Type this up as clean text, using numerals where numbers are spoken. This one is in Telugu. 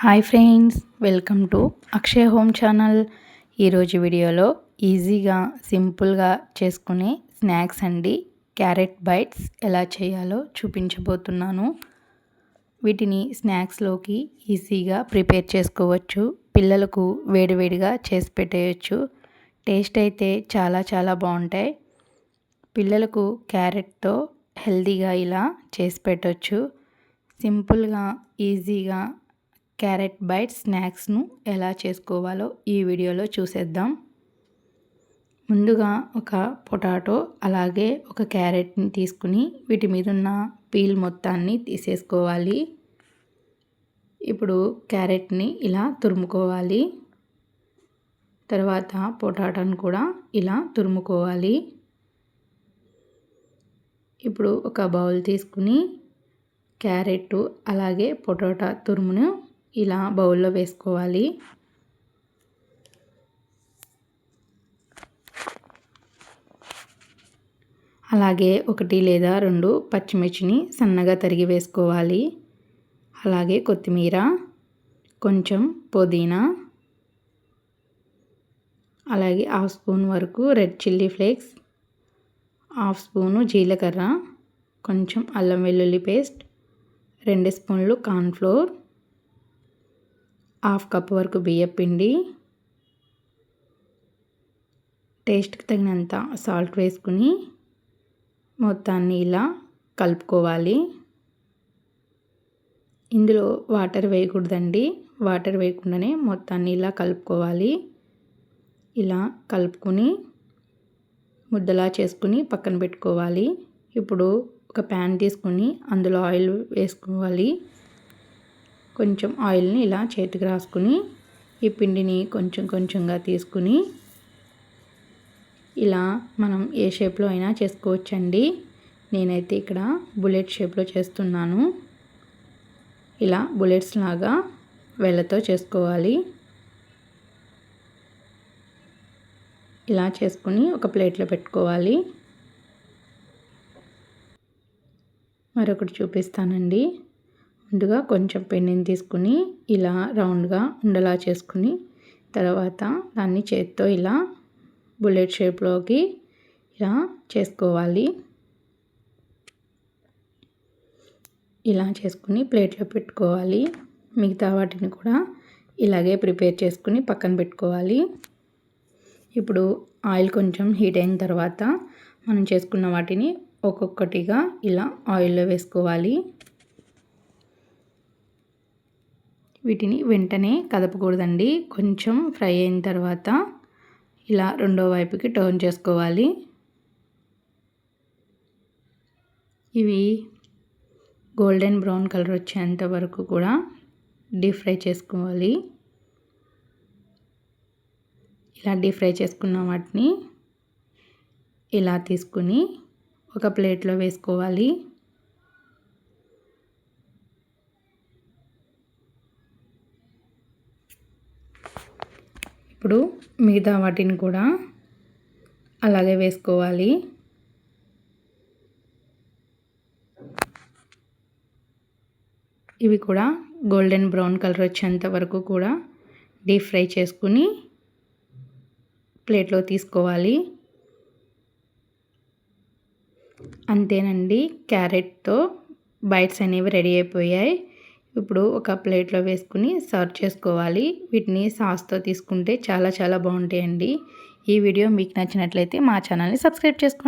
Hi friends, welcome to Akshaya home channel. ఈరోజు వీడియోలో ఈజీగా సింపుల్గా చేసుకునే స్నాక్స్ అండి క్యారెట్ బైట్స్ ఎలా చేయాలో చూపించబోతున్నాను. వీటిని స్నాక్స్లోకి ఈజీగా ప్రిపేర్ చేసుకోవచ్చు. పిల్లలకు వేడివేడిగా చేసి పెట్టేయచ్చు. టేస్ట్ అయితే చాలా బాగుంటాయి. పిల్లలకు క్యారెట్తో హెల్తీగా ఇలా చేసి పెట్టవచ్చు. సింపుల్గా ఈజీగా క్యారెట్ బైట్స్ స్నాక్స్ను ఎలా చేసుకోవాలో ఈ వీడియోలో చూసేద్దాం. ముందుగా ఒక పొటాటో అలాగే ఒక క్యారెట్ని తీసుకుని వీటి మీద ఉన్న పీల్ మొత్తాన్ని తీసేసుకోవాలి. ఇప్పుడు క్యారెట్ని ఇలా తురుముకోవాలి. తర్వాత పొటాటోని కూడా ఇలా తురుముకోవాలి. ఇప్పుడు ఒక బౌల్ తీసుకుని క్యారెట్ అలాగే పొటాటో తురుమును ఇలా బౌల్లో వేసుకోవాలి. అలాగే 1 లేదా 2 పచ్చిమిర్చిని సన్నగా తరిగి వేసుకోవాలి. అలాగే కొత్తిమీర, కొంచెం పుదీనా, అలాగే 1/2 స్పూన్ వరకు రెడ్ చిల్లీ ఫ్లేక్స్, 1/2 స్పూను జీలకర్ర, కొంచెం అల్లం వెల్లుల్లి పేస్ట్, 2 స్పూన్లు కార్న్ఫ్లోర్, 1/2 కప్ వరకు బియ్యం పిండి, టేస్ట్కి తగినంత సాల్ట్ వేసుకుని మొత్తాన్ని ఇలా కలుపుకోవాలి. ఇందులో వాటర్ వేయకూడదండి. వాటర్ వేయకుండానే మొత్తాన్ని ఇలా కలుపుకోవాలి. ఇలా కలుపుకొని ముద్దలా చేసుకుని పక్కన పెట్టుకోవాలి. ఇప్పుడు ఒక ప్యాన్ తీసుకుని అందులో ఆయిల్ వేసుకోవాలి. కొంచెం ఆయిల్ని ఇలా చేతికి రాసుకుని ఈ పిండిని కొంచెంగా తీసుకుని ఇలా మనం ఏ షేప్లో అయినా చేసుకోవచ్చండి. నేనైతే ఇక్కడ బుల్లెట్ షేప్లో చేస్తున్నాను. ఇలా బుల్లెట్స్ లాగా వేళ్ళతో చేసుకోవాలి. ఇలా చేసుకుని ఒక ప్లేట్లో పెట్టుకోవాలి. మరొకటి చూపిస్తానండి. ముందుగా కొంచెం పిండిని తీసుకుని ఇలా రౌండ్గా ఉండలా చేసుకుని తర్వాత దాన్ని చేత్తో ఇలా బుల్లెట్ షేప్లోకి ఇలా చేసుకోవాలి. ఇలా చేసుకుని ప్లేట్లో పెట్టుకోవాలి. మిగతా వాటిని కూడా ఇలాగే ప్రిపేర్ చేసుకుని పక్కన పెట్టుకోవాలి. ఇప్పుడు ఆయిల్ కొంచెం హీట్ అయిన తర్వాత మనం చేసుకున్న వాటిని ఒక్కొక్కటిగా ఇలా ఆయిల్లో వేసుకోవాలి. వీటిని వెంటనే కదపకూడదండి. కొంచెం ఫ్రై అయిన తర్వాత ఇలా రెండో వైపుకి టర్న్ చేసుకోవాలి. ఇవి గోల్డెన్ బ్రౌన్ కలర్ వచ్చేంత వరకు కూడా డీప్ ఫ్రై చేసుకోవాలి. ఇలా డీప్ ఫ్రై చేసుకున్న వాటిని ఇలా తీసుకుని ఒక ప్లేట్లో వేసుకోవాలి. ఇప్పుడు మిగతా వాటిని కూడా అలాగే వేసుకోవాలి. ఇవి కూడా గోల్డెన్ బ్రౌన్ కలర్ వచ్చేంత వరకు కూడా డీప్ ఫ్రై చేసుకుని ప్లేట్లో తీసుకోవాలి. అంతేనండి, క్యారెట్తో బైట్స్ అనేవి రెడీ అయిపోయాయి. ఇప్పుడు ఒక ప్లేట్లో వేసుకుని సర్వ్ చేసుకోవాలి. వీటిని సాస్తో తీసుకుంటే చాలా బాగుంటాయండి. ఈ వీడియో మీకు నచ్చినట్లయితే మా ఛానల్ని సబ్స్క్రైబ్ చేసుకోండి.